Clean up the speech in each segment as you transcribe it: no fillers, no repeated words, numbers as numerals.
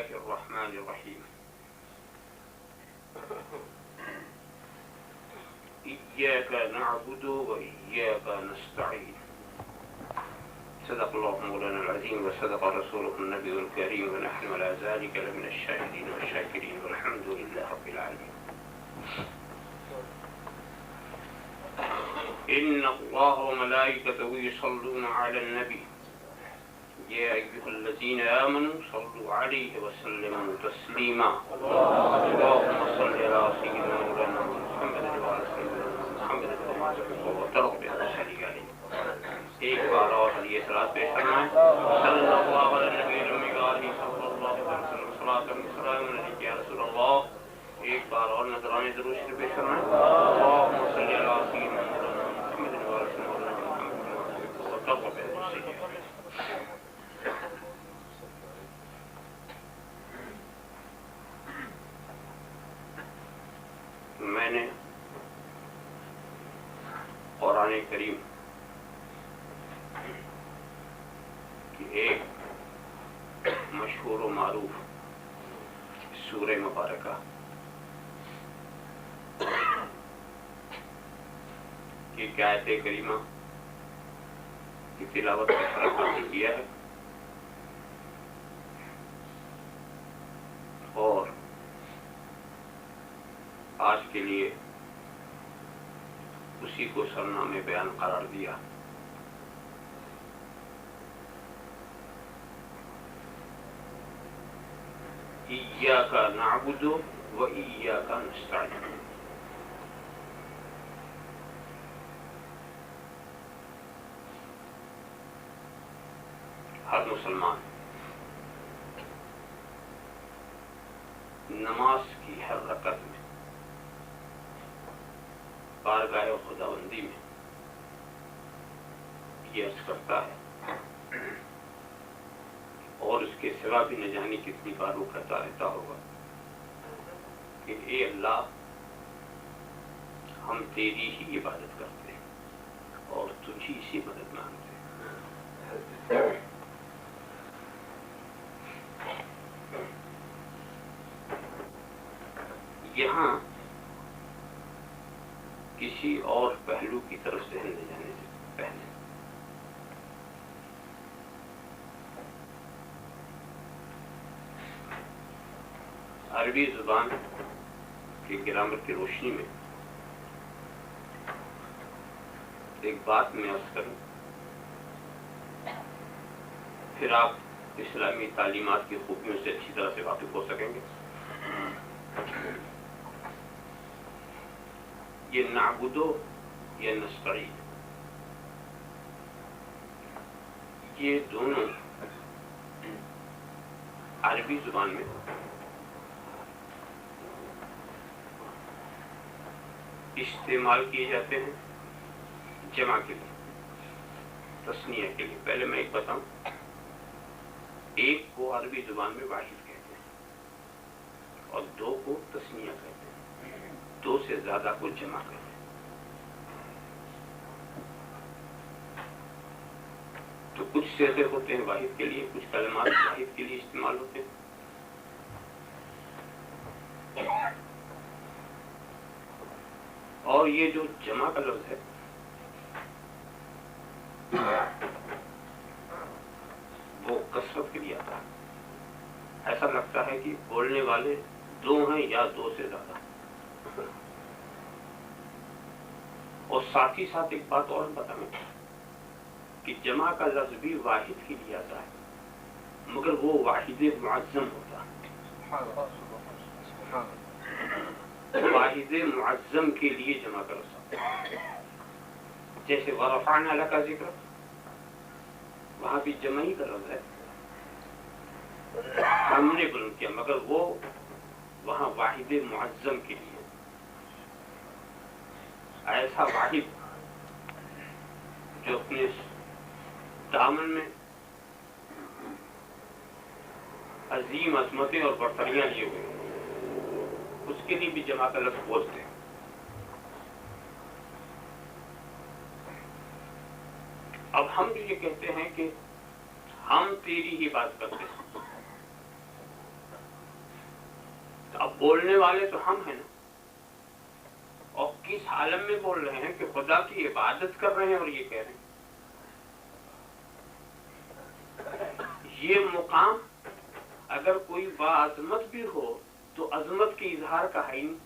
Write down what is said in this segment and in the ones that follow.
الله الرحمن الرحيم إياك نعبد وإياك نستعين صدق الله مولانا العظيم وصدق رسوله النبي الكريم ونحن على ذلك لمن الشاهدين والشاكرين والحمد لله رب العالمين. إن الله وملائكته يصلون على النبي يا أيها الذين آمنوا صلوا عليه وسلموا تسليما. اللهم صل على سيدنا مولانا محمد وعلى سيدنا محمد كما تحب وترضى وصلي عليه. ایک بار اور یہ صلاۃ پیش فرمائیں. صلی اللہ علیہ نبی الامی علیہ صلی اللہ علیہ وسلم صلاۃ و سلام علیک یا رسول اللہ. ایک بار اور نذرانہ درود شریف پیش فرمائیں. اللهم صل علی سیدنا مولانا محمد وعلى سيدنا محمد كما تحب وترضى وصلي عليه. میں نے قرآن کریم کی ایک مشہور و معروف سورہ مبارکہ کی آیت کریمہ کی تلاوت کا شرف حاصل کیا ہے اور آج کے لیے اسی کو سرنامے بیان قرار دیا. ایاک نعبد و ایاک نستعین. ہر مسلمان نماز کی ہر رکعت میں بارگاہ خداوندی میں یہ عرض کرتا ہے اور اس کے سوا بھی نہ جانے کتنی بار وہ کہتا رہتا ہوگا کہ اے اللہ ہم تیری ہی عبادت کرتے ہیں اور تجھی سے مدد مانگتے ہیں. یہاں کسی اور پہلو کی طرف ذہن لے جانے سے پہلے عربی زبان کی گرامر کی روشنی میں ایک بات میں عرض کروں, پھر آپ اسلامی تعلیمات کی خوبیوں سے اچھی طرح سے واقف ہو سکیں گے. یہ نعبدو یا نستعین, یہ دونوں عربی زبان میں استعمال کیے جاتے ہیں جمع کے لیے, تثنیہ کے لیے. پہلے میں ایک بتاؤں, ایک کو عربی زبان میں واحد کہتے ہیں اور دو کو تثنیہ کہتے ہیں, دو سے زیادہ کو جمع کریں. تو کچھ صیغے ہوتے ہیں واحد کے لیے, کچھ کلمات واحد کے لیے استعمال ہوتے ہیں. اور یہ جو جمع کا لفظ ہے وہ کثرت کے لیے آتا ہے. ایسا لگتا ہے کہ بولنے والے دو ہیں یا دو سے زیادہ. اور ساتھ ہی ساتھ ایک بات اور بتائیں کہ جمع کا لفظ بھی واحد کے لیے آتا ہے مگر وہ واحد معظم ہوتا ہے. واحد معظم کے لیے جمع کا لفظ آتا ہے. جیسے ورفعنا لک ذکر, وہاں بھی جمع ہی کا لفظ ہے, ہم نے بلند کیا, مگر وہ وہاں واحد معظم کے لیے. ایسا واحد جو اپنے دامن میں عظیم عظمتیں اور برتریاں لیے ہوئے, اس کے لیے بھی جمع کا لفظ بولتے ہیں. اب ہم جو یہ کہتے ہیں کہ ہم تیری ہی بات کرتے ہیں, بولنے والے تو ہم ہیں نا، اور کس عالم میں بول رہے ہیں کہ خدا کی عبادت کر رہے ہیں اور یہ کہہ رہے ہیں. یہ مقام اگر کوئی باعظمت بھی ہو تو عظمت کے اظہار کا ہے ہی نہیں.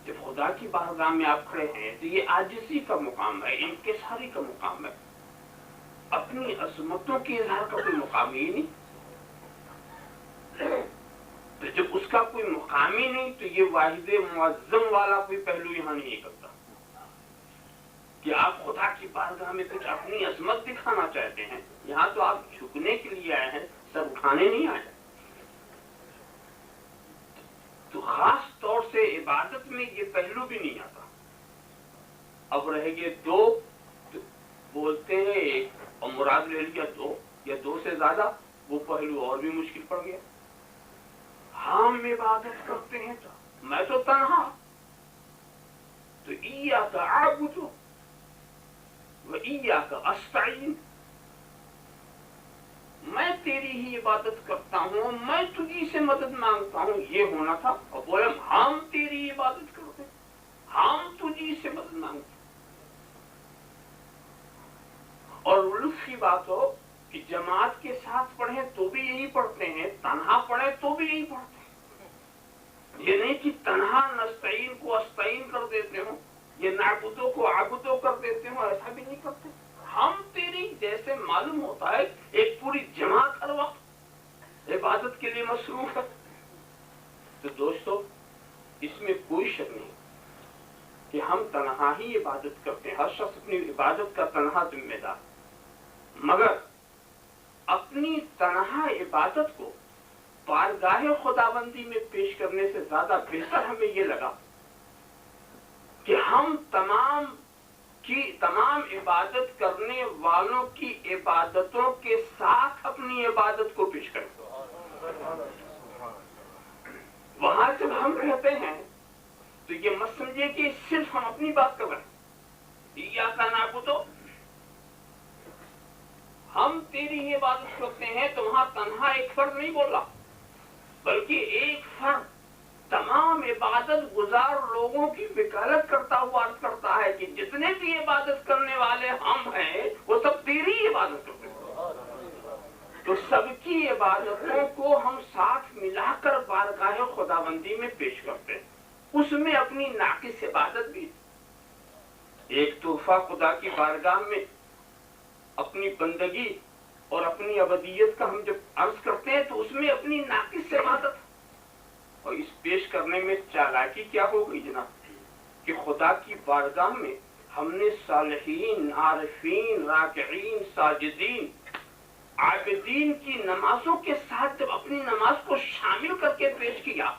جب خدا کی بارگاہ میں آپ کھڑے ہیں تو یہ عاجزی کا مقام ہے، انکساری کا مقام ہے، اپنی عظمتوں کے اظہار کا کوئی مقام ہی نہیں. تو جب اس کا کوئی مقام ہی نہیں تو یہ واحد معظم والا کوئی پہلو یہاں نہیں کرتا کہ آپ خدا کی بارگاہ میں کچھ اپنی عظمت دکھانا چاہتے ہیں. یہاں تو آپ جھکنے کے لیے آئے ہیں، سر اٹھانے نہیں آئے. تو خاص طور سے عبادت میں یہ پہلو بھی نہیں آتا. اب رہ گئے دو، تو بولتے ہیں ایک اور مراد لے لیا دو یا دو سے زیادہ، وہ پہلو اور بھی مشکل پڑ گیا. ہم عبادت کرتے ہیں تو میں تو تنہا، تو ایاک اعبد و ایاک استعین، میں تیری ہی عبادت کرتا ہوں، میں تجھی سے مدد مانگتا ہوں، یہ ہونا تھا. اور بولے ہم تیری عبادت کرتے، ہم تجھی سے مدد مانگتے. اور لطف کی بات ہو کہ جماعت کے ساتھ پڑھیں تو بھی یہی پڑھتے ہیں، تنہا پڑھیں تو بھی یہی پڑھتے ہیں. یہ نہیں کہ تنہا نستعین کو استعین کر دیتے ہوں، یہ نعبدو کو عبدو کر دیتے ہوں، ایسا بھی نہیں کرتے. ہم تیری، جیسے معلوم ہوتا ہے ایک پوری جماعت ہر وقت عبادت کے لیے مصروف ہے. تو دوستو اس میں کوئی شک نہیں کہ ہم تنہا ہی عبادت کرتے ہیں، ہر شخص اپنی عبادت کا تنہا ذمہ دار. مگر اپنی تنہا عبادت کو بارگاہ خداوندی میں پیش کرنے سے زیادہ بہتر ہمیں یہ لگا کہ ہم تمام عبادت کرنے والوں کی عبادتوں کے ساتھ اپنی عبادت کو پیش کریں. وہاں جب ہم کہتے ہیں تو یہ مت سمجھے کہ صرف ہم اپنی بات کر رہے ہیں. ایاک نعبد، ہم تیری ہی عبادت کرتے ہیں، تو وہاں تنہا ایک فرد نہیں بول رہا، بلکہ ایک فرد تمام عبادت گزار لوگوں کی وکالت کرتا ہوا عرض کرتا ہے کہ جتنے بھی عبادت کرنے والے ہم ہیں وہ سب تیری عبادت کرتے ہیں. تو سب کی عبادتوں کو ہم ساتھ ملا کر بارگاہ خداوندی میں پیش کرتے ہیں. اس میں اپنی ناقص عبادت بھی ایک تحفہ خدا کی بارگاہ میں اپنی بندگی اور اپنی ابدیت کا ہم جب عرض کرتے ہیں تو اس میں اپنی ناقص عبادت. اور اس پیش کرنے میں چالاکی کیا ہو گئی جناب کہ خدا کی بارگاہ میں ہم نے صالحین، عارفین، راکعین، ساجدین، عابدین کی نمازوں کے ساتھ جب اپنی نماز کو شامل کر کے پیش کیا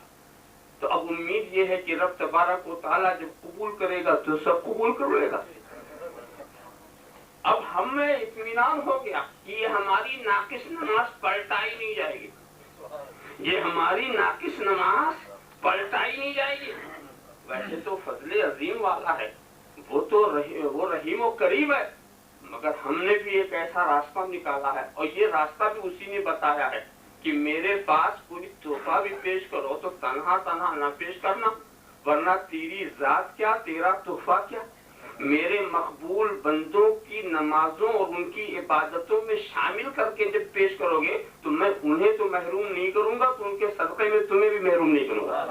تو اب امید یہ ہے کہ رب تبارک و تعالیٰ جب قبول کرے گا تو سب قبول کر لے گا. اب ہمیں اطمینان ہو گیا کہ یہ ہماری ناقص نماز پلٹائی نہیں جائے گی، یہ ہماری ناقص نماز پلٹائی نہیں جائے گی. ویسے تو فضل عظیم والا ہے، وہ رحیم و کریم ہے، مگر ہم نے بھی ایک ایسا راستہ نکالا ہے اور یہ راستہ بھی اسی نے بتایا ہے کہ میرے پاس کوئی تحفہ بھی پیش کرو تو تنہا نہ پیش کرنا، ورنہ تیری ذات کیا، تیرا تحفہ کیا. میرے مقبول بندوں کی نمازوں اور ان کی عبادتوں میں شامل کر کے جب پیش کرو گے تو میں انہیں تو محروم نہیں کروں گا، تو ان کے صدقے میں تمہیں بھی محروم نہیں کروں گا.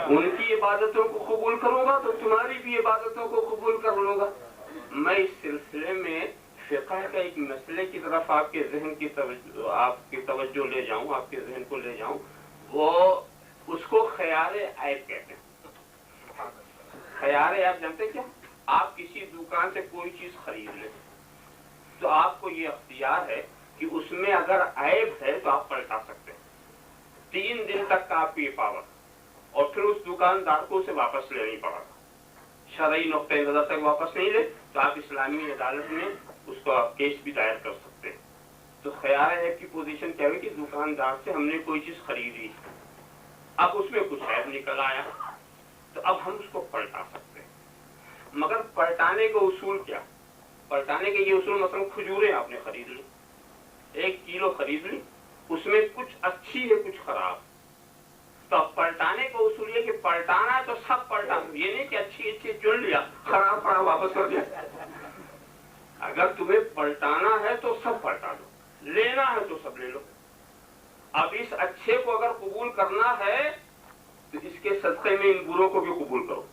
ان کی عبادتوں کو قبول کروں گا تو تمہاری بھی عبادتوں کو قبول کر لوں گا. میں اس سلسلے میں فقہ کا ایک مسئلے کی طرف آپ کے ذہن کی توجہ لے جاؤں، آپ کے ذہن کو لے جاؤں. وہ اس کو خیار عیب کہتے ہیں. خیار عیب جانتے کیا؟ آپ کسی دکان سے کوئی چیز خرید لیں تو آپ کو یہ اختیار ہے کہ اس میں اگر عیب ہے تو آپ پلٹا سکتے ہیں. 3 دن تک کا آپ کی یہ پاور، اور پھر اس دکاندار کو اسے واپس لینی پڑا. شرعی نقطۂ نظر تک واپس نہیں لے تو آپ اسلامی عدالت میں اس کا کیس بھی دائر کر سکتے ہیں. تو خیال عیب کی پوزیشن کیا ہوئی کہ دکاندار سے ہم نے کوئی چیز خریدی، اب اس میں کچھ عیب نکل آیا تو اب ہم اس کو پلٹا سکتے ہیں. مگر پلٹانے کا اصول کیا؟ پلٹانے کے یہ اصول، مثلا کھجوریں آپ نے خرید لی، 1 کلو خرید لی، اس میں کچھ اچھی ہے کچھ خراب، تو پلٹانے کا اصول یہ کہ پلٹانا ہے تو سب پلٹا دو، یہ نہیں کہ اچھی اچھی چن لیا خراب پڑا واپس کر دیا۔ اگر تمہیں پلٹانا ہے تو سب پلٹا دو، لینا ہے تو سب لے لو۔ اب اس اچھے کو اگر قبول کرنا ہے تو اس کے صدقے میں ان بروں کو بھی قبول کرو۔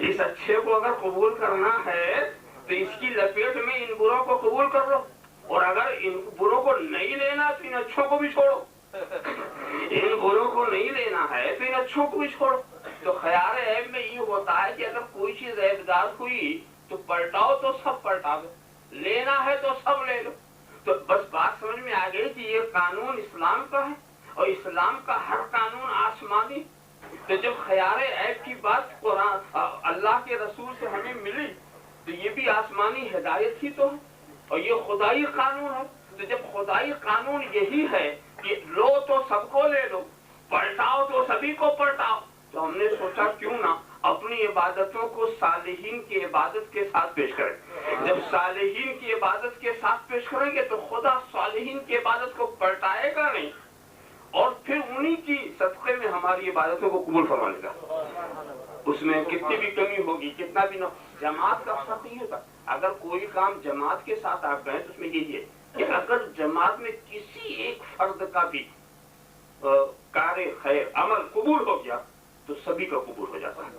اس اچھے کو اگر قبول کرنا ہے تو اس کی لپیٹ میں ان بروں کو قبول کر لو، اور اگر ان بروں کو نہیں لینا تو ان اچھوں کو بھی چھوڑو۔ ان بروں کو نہیں لینا ہے تو ان اچھوں کو بھی چھوڑو۔ تو خیار عیب میں یہ ہوتا ہے کہ اگر کوئی چیز عیبدار ہوئی تو پلٹاؤ تو سب پلٹا دو، لینا ہے تو سب لے لو۔ تو بس بات سمجھ میں آ گئی کہ یہ قانون اسلام کا ہے، اور اسلام کا ہر قانون آسمانی۔ تو جب خیار عیب کی بات قرآن اللہ کے رسول سے ہمیں ملی تو یہ بھی آسمانی ہدایت ہی تو ہے، اور یہ خدائی قانون ہے۔ تو جب خدائی قانون یہی ہے کہ لو تو سب کو لے لو، پلٹاؤ تو سبھی کو پلٹاؤ، تو ہم نے سوچا کیوں نہ اپنی عبادتوں کو صالحین کی عبادت کے ساتھ پیش کریں۔ جب صالحین کی عبادت کے ساتھ پیش کریں گے تو خدا صالحین کی عبادت کو پلٹائے گا نہیں، اور پھر انہی کی صدقے میں ہماری عبادتوں کو قبول فرمانے گا۔ اس میں کتنی بھی کمی ہوگی، کتنا بھی نہ، جماعت کا فرق یہ ہوتا، اگر کوئی کام جماعت کے ساتھ آپ کریں تو اس میں یہی ہے کہ اگر جماعت میں کسی ایک فرد کا بھی کار خیر عمل قبول ہو گیا تو سبھی کا قبول ہو جاتا ہے۔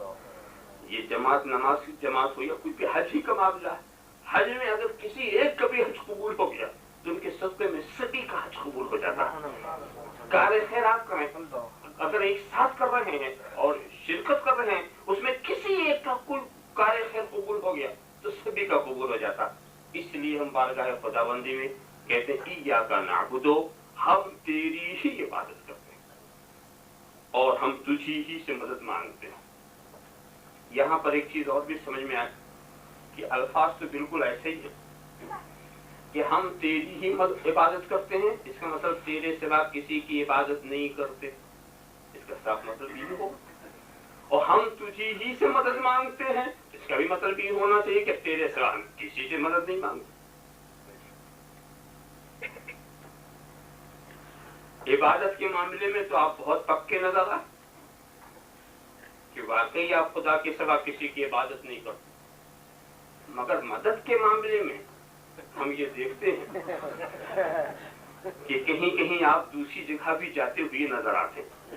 یہ جماعت نماز کی جماعت ہو یا کوئی بھی حج ہی کا معاملہ ہے، حج میں اگر کسی ایک کا بھی حج قبول ہو گیا تو ان کے صدقے میں سبھی کا حج قبول ہو جاتا ہے۔ کار خیر آپ کریں، اگر ایک ساتھ کر رہے ہیں اور شرکت کر رہے ہیں، اس میں کسی ایک کا کل کار خیر قبول ہو گیا تو سبھی کا قبول ہو جاتا۔ اس لیے ہم بارگاہ خداوندی میں کہتے ہیں ایاک نعبد، ہم تیری ہی عبادت کرتے ہیں اور ہم تجھی ہی سے مدد مانگتے ہیں۔ یہاں پر ایک چیز اور بھی سمجھ میں آئے کہ الفاظ تو بالکل ایسے ہی ہیں کہ ہم تیری ہی عبادت کرتے ہیں، اس کا مطلب تیرے سوا کسی کی عبادت نہیں کرتے، اس کا صاف مطلب یہ ہوگا۔ اور ہم تجھی ہی سے مدد مانگتے ہیں، اس کا بھی مطلب یہ ہونا چاہیے کہ تیرے سوا کسی سے مدد نہیں مانگتے۔ عبادت کے معاملے میں تو آپ بہت پکے نظر آئے کہ واقعی آپ خدا کے سوا کسی کی عبادت نہیں کرتے، مگر مدد کے معاملے میں ہم یہ دیکھتے ہیں کہ کہیں کہیں آپ دوسری جگہ بھی جاتے ہوئے نظر آتے ہیں۔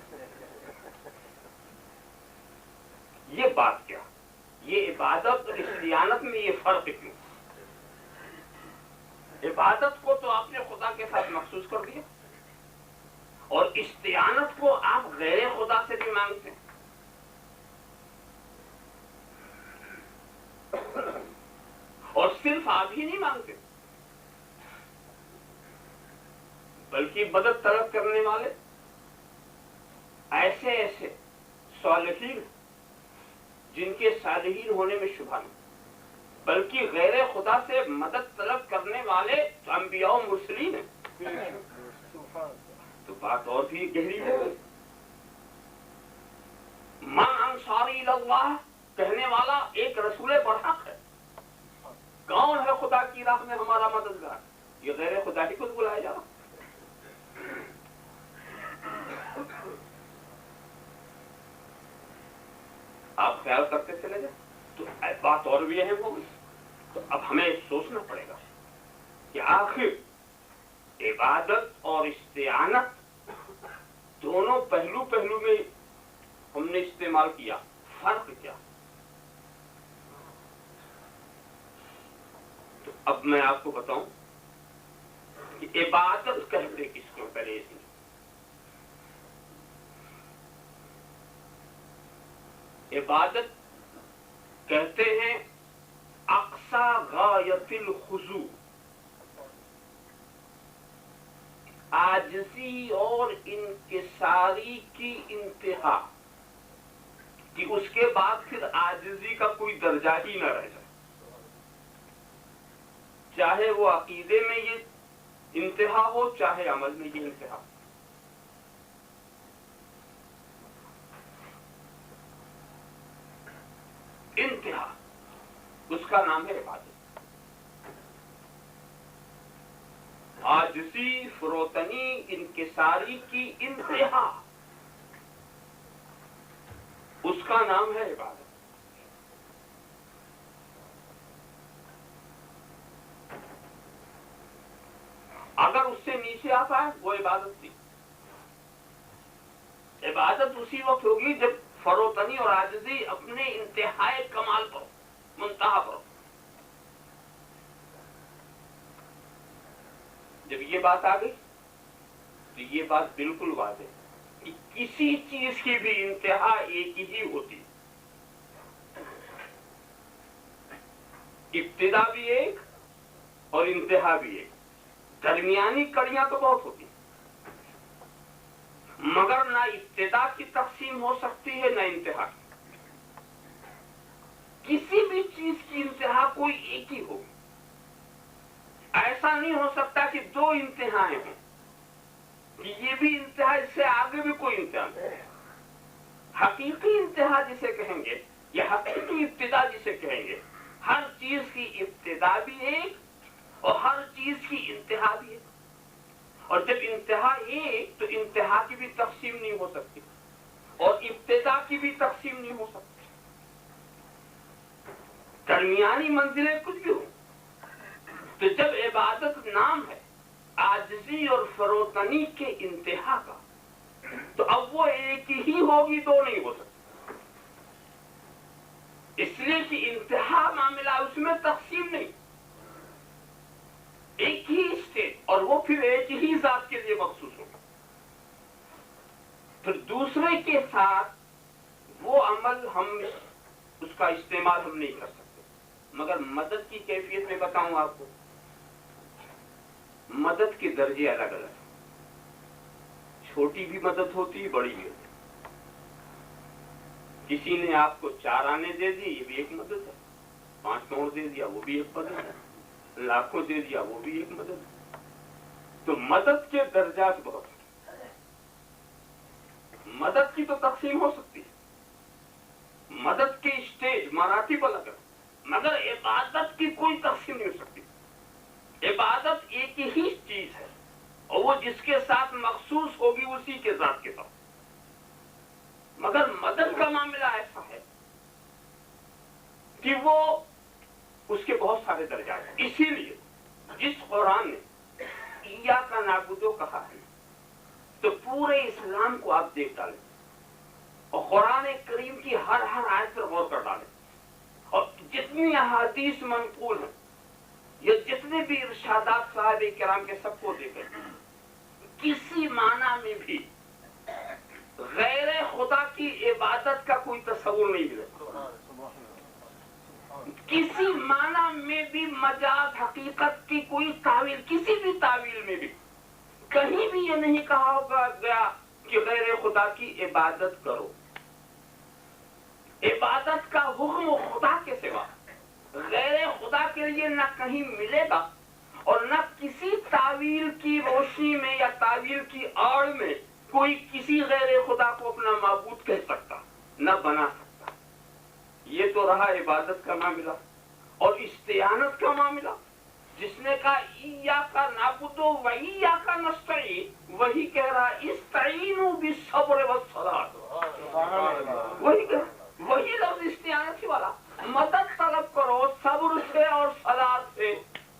یہ بات کیا، یہ عبادت اور استعانت میں یہ فرق کیوں؟ عبادت کو تو آپ نے خدا کے ساتھ مخصوص کر دیا، اور استعانت کو آپ غیر خدا سے بھی مانگتے ہیں۔ اور صرف آپ ہی نہیں مانگتے بلکہ مدد طلب کرنے والے ایسے ایسے صالحین جن کے صالحین ہونے میں شبہ نہیں، بلکہ غیر خدا سے مدد طلب کرنے والے انبیاء و مرسلین ہیں۔ تو بات اور بھی گہری ہے۔ من انصاری اللہ کہنے والا ایک رسول برحق ہے۔ کون ہے خدا کی راہ میں ہمارا مددگار؟ یہ غیر خدا ہی کو بلایا جا رہا۔ آپ خیال کرتے چلے جائیں تو بات اور بھی اہم ہوگی۔ تو اب ہمیں سوچنا پڑے گا کہ آخر عبادت اور استعانت دونوں پہلو میں ہم نے استعمال کیا، فرق کیا؟ تو اب میں آپ کو بتاؤں کہ عبادت کہتے کس کو؟ پہلے اس میں عبادت کہتے ہیں اقصی غایت الخضوع، عاجزی اور انکساری کی انتہا، کہ اس کے بعد پھر عاجزی کا کوئی درجہ ہی نہ رہ جائے، چاہے وہ عقیدے میں یہ انتہا ہو چاہے عمل میں یہ انتہا ہو۔ انتہا اس کا نام ہے عبادت۔ عاجزی، فروتنی، انکساری کی انتہا، اس کا نام ہے عبادت. اگر اس سے نیچے آتا ہے وہ عبادت تھی. عبادت اسی وقت ہوگی جب فروتنی اور عاجزی اپنے انتہائی کمال پر، منتہا پر. جب یہ بات آ گئی تو یہ بات بالکل واضح ہے کہ کسی چیز کی بھی انتہا ایک ہی ہوتی، ابتدا بھی ایک اور انتہا بھی ایک. درمیانی کڑیاں تو بہت ہوتی مگر نہ ابتدا کی تقسیم ہو سکتی ہے نہ انتہا کی. کسی بھی چیز کی انتہا کوئی ایک ہی ہوگی. ایسا نہیں ہو سکتا کہ دو انتہائیں ہوں، کہ یہ بھی انتہا اس سے آگے بھی کوئی انتہا نہیں. حقیقی انتہا جسے کہیں گے یا حقیقی ابتدا جسے کہیں گے، ہر چیز کی ابتدا بھی ایک اور ہر چیز کی انتہا بھی ایک. اور جب انتہا ایک تو انتہا کی بھی تقسیم نہیں ہو سکتی اور ابتدا کی بھی تقسیم نہیں ہو سکتی. درمیانی منزلیں کچھ بھی ہوں. تو جب عبادت نام ہے عاجزی اور فروتنی کے انتہا کا، تو اب وہ ایک ہی ہوگی، دو نہیں ہو سکتی. اس لیے کہ انتہا معاملہ اس میں تقسیم نہیں، ایک ہی اسٹیج اور وہ پھر ایک ہی ذات کے لیے مخصوص ہوگا. پھر دوسرے کے ساتھ وہ عمل اس کا استعمال ہم نہیں کر سکتے. مگر مدد کی کیفیت میں بتاؤں آپ کو، مدد کے درجے الگ الگ، چھوٹی بھی مدد ہوتی، بڑی بھی ہوتی. کسی نے آپ کو 4 آنے دے دی، یہ بھی ایک مدد ہے. 5 کروڑ دے دیا، وہ بھی ایک مدد ہے. لاکھوں دے دیا، وہ بھی ایک مدد ہے. تو مدد کے درجات بہت ہیں. مدد کی تو تقسیم ہو سکتی ہے، مدد کے اسٹیج مراتب الگ ہے، مگر عبادت کی کوئی تقسیم نہیں ہو سکتی. عبادت ایک ہی چیز ہے اور وہ جس کے ساتھ مخصوص ہوگی اسی کے ذات کے ساتھ. مگر مدد کا معاملہ ایسا ہے کہ وہ اس کے بہت سارے درجات ہیں. اسی لیے جس قرآن نے ایاک نعبد کہا ہے تو پورے اسلام کو آپ دیکھ ڈالیں اور قرآن کریم کی ہر آیت پر غور کر ڈالیں اور جتنی احادیث منقول ہیں یا جتنے بھی ارشادات صحابہ کرام کے سب کو دیکھیں، کسی معنی میں بھی غیر خدا کی عبادت کا کوئی تصور نہیں ملے. کسی معنی میں بھی مجاز حقیقت کی کوئی تعویل، کسی بھی تعویل میں بھی کہیں بھی یہ نہیں کہا ہوگا گیا کہ غیر خدا کی عبادت کرو. عبادت کا حکم خدا کے سوا غیر خدا کے لیے نہ کہیں ملے گا اور نہ کسی تعویل کی روشنی میں یا تعویل کی آڑ میں کوئی کسی غیر خدا کو اپنا معبود کہہ سکتا، نہ بنا سکتا. یہ تو رہا عبادت کا معاملہ. اور استعانت کا معاملہ، جس نے کہا ایاک نعبد و ایاک نستعین، وہی کہہ رہا استعینوا بالصبر والصلاۃ. وہی لفظ استعانت والا، مدد طلب کرو صبر سے اور صلاۃ سے.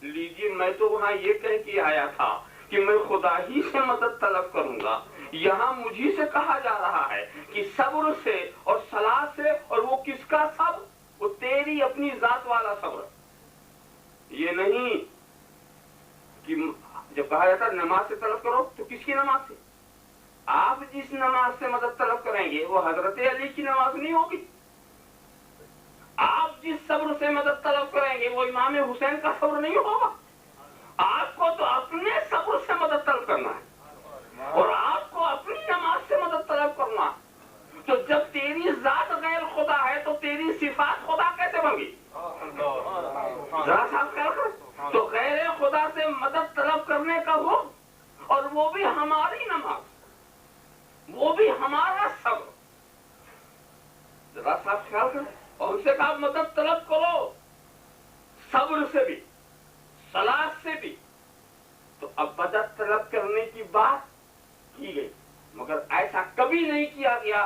لیجیے، میں تو وہاں یہ کہہ کے آیا تھا کہ میں خدا ہی سے مدد طلب کروں گا. یہاں مجھے سے کہا جا رہا ہے کہ صبر سے اور صلاۃ سے، اور وہ کس کا صبر؟ وہ تیری اپنی ذات والا صبر. یہ نہیں کہ جب کہا جاتا ہے نماز سے طلب کرو تو کس کی نماز سے؟ آپ جس نماز سے مدد طلب کریں گے وہ حضرت علی کی نماز نہیں ہوگی. آپ جس صبر سے مدد طلب کریں گے وہ امام حسین کا صبر نہیں ہوگا. آپ کو تو اپنے صبر سے مدد طلب کرنا ہے اور آپ کو اپنی نماز سے مدد طلب کرنا. تو جب تیری ذات غیر خدا ہے تو تیری صفات خدا کیسے بن گئی؟ ذرا صاف کر. تو غیر خدا سے مدد طلب کرنے کا ہو اور وہ بھی ہماری نماز، وہ بھی ہمارا صبر. ذرا صاف خیال کریں. اور ان سے کہا مدد طلب کرو صبر سے بھی صلاۃ سے بھی. تو اب مدد طلب کرنے کی بات کی گئی، مگر ایسا کبھی نہیں کیا گیا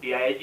DIG,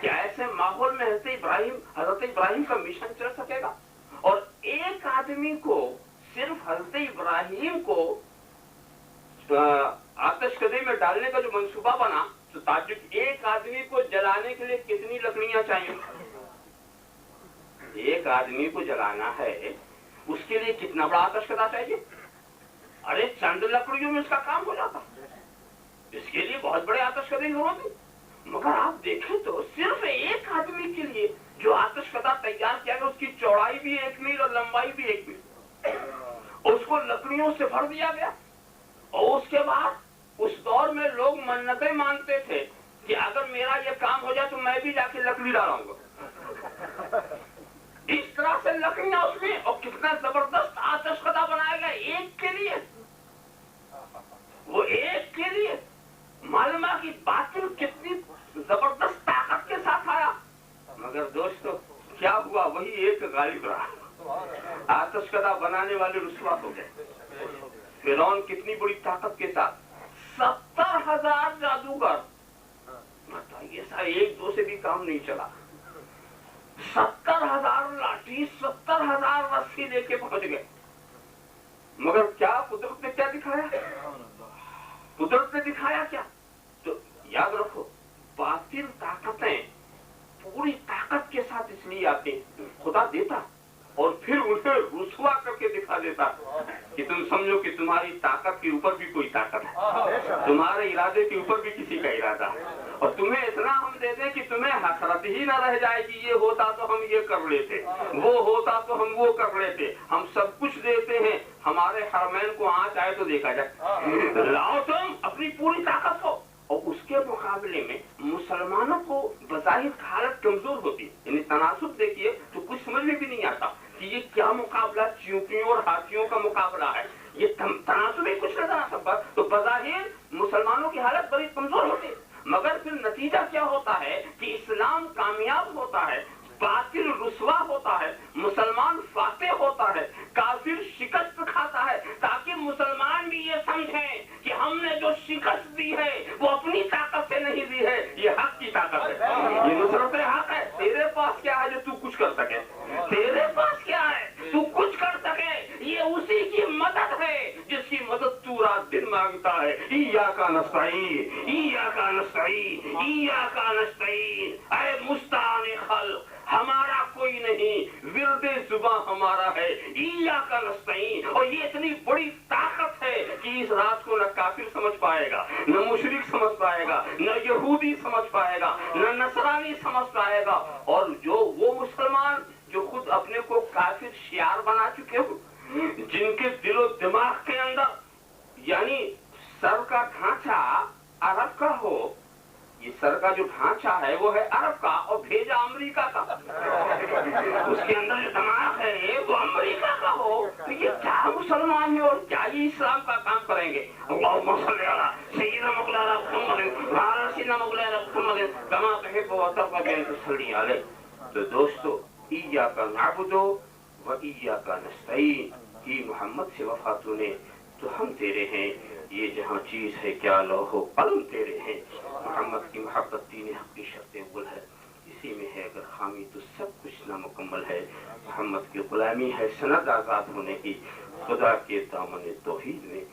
کیا ایسے ماحول میں حضرت ابراہیم کا مشن چل سکے گا؟ اور ایک آدمی کو صرف حضرت ابراہیم کو آتش کدے میں ڈالنے کا جو منصوبہ بنا تو تعجب، ایک آدمی کو جلانے کے لیے کتنی لکڑیاں چاہیے؟ ایک آدمی کو جلانا ہے اس کے لیے کتنا بڑا آتش کدا چاہیے؟ ارے چند لکڑیوں میں اس کا کام ہو جاتا، اس کے لیے بہت بڑے آتش کدے کی ضرورت ہے۔ مگر آپ دیکھیں تو صرف ایک آدمی کے لیے جو آتش کدا تیار کیا گیا اس کی چوڑائی بھی 1 میل اور لمبائی بھی 1 میل، اور اس کو لکڑیوں سے بھر دیا گیا۔ اور اس کے بعد اس دور میں لوگ منتیں مانتے تھے کہ اگر میرا یہ کام ہو جائے تو میں بھی جا کے لکڑی ڈالوں گا۔ اس طرح سے لکڑیاں اس میں، اور کتنا زبردست آتش کدا بنایا گیا ایک کے لیے، وہ ایک کے لیے۔ معلوم ہے کہ باطل کتنی زبردست طاقت کے ساتھ آیا، مگر دوستو کیا ہوا؟ وہی ایک غالب رہا، آتش کدا بنانے والے رسوا ہو گئے۔ فرعون کتنی بڑی طاقت کے ساتھ 70,000 جادوگر، بتائیے سا ایک دو سے بھی کام نہیں چلا، 70,000 لاٹھی 70,000 رسی لے کے پہنچ گئے۔ مگر کیا قدرت نے کیا دکھایا؟ قدرت نے دکھایا کیا؟ تو یاد رکھو، باطل طاقتیں پوری طاقت کے ساتھ اس لیے آتے ہیں، خدا دیتا اور پھر انہیں رسوا کر کے دکھا دیتا کہ تم سمجھو کہ تمہاری طاقت کے اوپر بھی کوئی طاقت ہے، تمہارے ارادے کے اوپر بھی کسی کا ارادہ ہے، اور تمہیں اتنا ہم دے دیں کہ تمہیں حسرت ہی نہ رہ جائے کہ یہ ہوتا تو ہم یہ کر لیتے، وہ ہوتا تو ہم وہ کر لیتے۔ ہم سب کچھ دیتے ہیں، ہمارے حرمین کو آنچ آئے تو دیکھا جائے، لاؤ تم اپنی پوری طاقت کو۔ اور اس کے مقابلے میں مسلمانوں کو بظاہر حالت کمزور ہوتی ہے، یعنی تناسب دیکھیے تو کچھ سمجھ میں بھی نہیں آتا کہ یہ کیا مقابلہ چیونٹیوں اور ہاتھیوں کا مقابلہ ہے، یہ تناسب ہی کچھ نظر آ سکتا۔ تو بظاہر مسلمانوں کی حالت بڑی کمزور ہوتی ہے، مگر پھر نتیجہ کیا ہوتا ہے کہ اسلام کامیاب ہوتا ہے، باطل رسوا ہوتا ہے، مسلمان فاتح ہوتا ہے، کافر شکست کھاتا ہے، تاکہ مسلمان بھی یہ سمجھیں کہ ہم نے جو شکست دی ہے وہ اپنی طاقت سے نہیں دی ہے، یہ حق کی طاقت ہے، یہ نصرت حق ہے۔ تیرے پاس کیا ہے جو تو کچھ کر سکے؟ تیرے پاس کیا ہے تو کچھ کر سکے؟ یہ اسی کی مدد ہے جس کی مدد تو رات دن مانگتا ہے۔ ایاک نستعین ایاک نستعین ایاک نستعین، اے مستعان خلق ہمارا کوئی نہیں، ورد زباں ہمارا ہے، ایاک نستعین۔ اور یہ اتنی بڑی طاقت ہے کہ اس رات کو نہ کافر سمجھ پائے گا، نہ مشرک سمجھ پائے گا، نہ یہودی سمجھ پائے گا، نہ نصرانی سمجھ پائے گا، اور جو وہ مسلمان جو خود اپنے کو کافر شعار بنا چکے ہو، جن کے دل و دماغ کے اندر یعنی سر کا ڈھانچہ عرب کا ہو، یہ سر کا جو ڈھانچہ ہے وہ ہے عرب کا اور بھیجا امریکہ کا، اس کے اندر جو دماغ ہے وہ امریکہ کا ہو، تو یہ کیا مسلمان ہیں اور کیا یہ اسلام کا کام کریں گے؟ اللہم صلی علی سیدنا مولانا محمد وعلی سیدنا مولانا محمد کما تحب و ترضى بأن تصلی علیہ۔ تو دوستو، ایاک نعبد و ایاک نستعین کی محمد سے وفا تو نے تو ہم تیرے ہیں، یہ جہاں چیز ہے کیا لوح و قلم تیرے ہیں، محمد کی محبت دین حق کی شرط اول ہے، اسی میں ہے اگر خامی تو سب کچھ نامکمل ہے، محمد کی غلامی ہے سند آزاد ہونے کی، خدا کے دامن توحید میں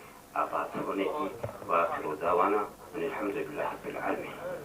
آباد ہونے کی۔ وآخر دعوانا الحمدللہ رب العالمین۔